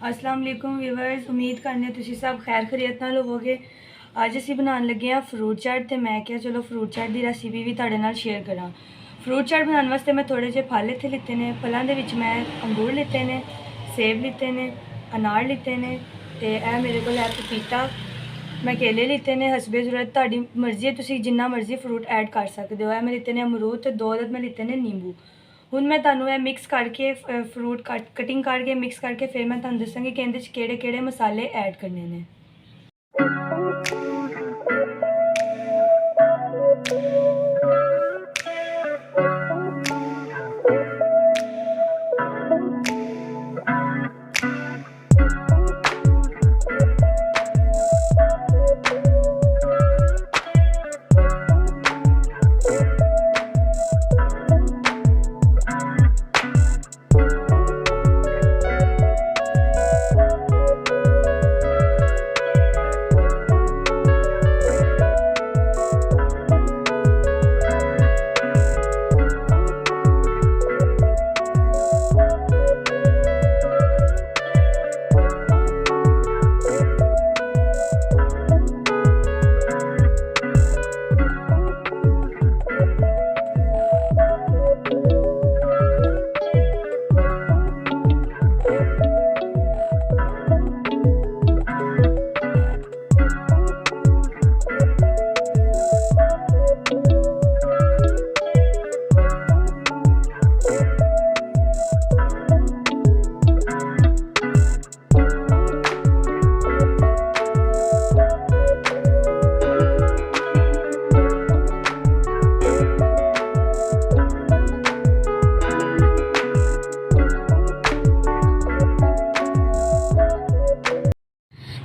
अस्सलाम वालेकुम व्यूअर्स, उम्मीद करने तुसीं सब खैर खैरियत नाल होवोगे। अज असीं बनाउण लगे हाँ फ्रूट चाट ते मैं क्या चलो फ्रूट चाट की रेसिपी भी तुहाडे नाल शेयर करां। फ्रूट चाट बनाउण वास्ते मैं थोड़े जे फल इत्थे लिते ने। फलां दे विच मैं अंगूर लिते ने, सेब लिते ने, अनार लिते ने ते ए मेरे कोल है पपीता। मैं केले लिते ने हसबे जरूरत, तुहाडी मर्जी है, तुसीं जिन्ना मर्जी फ्रूट ऐड कर सकदे हो। मैं लिते ने अमरूद ते 2 अदद मैं लिते ने नींबू। हुण मैं तुहानूं ये मिक्स करके फ्रूट कटिंग करके मिक्स करके फिर मैं तुहानूं दस्सांगी कि इहदे च केह्ड़े-केह्ड़े मसाले ऐड करने ने।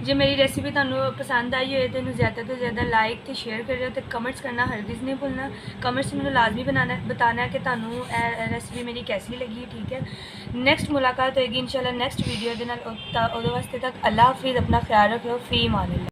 जे मेरी रेसिपी तुहानूं पसंद आई होए तो ज़्यादा तो ज़्यादा लाइक तो शेयर करियो तो कमेंट्स करना हरगिज़ नहीं भूलना। कमेंट्स में लाजमी बताना है कि तुहानूं रेसिपी मेरी कैसी लगी। ठीक है, नेक्स्ट मुलाकात होएगी इंशाल्लाह नेक्स्ट वीडियो दे नाल। उहदे वास्ते तक अल्लाह हाफिज़, अपना ख्याल रखियो, फ़ी अमान अल्लाह।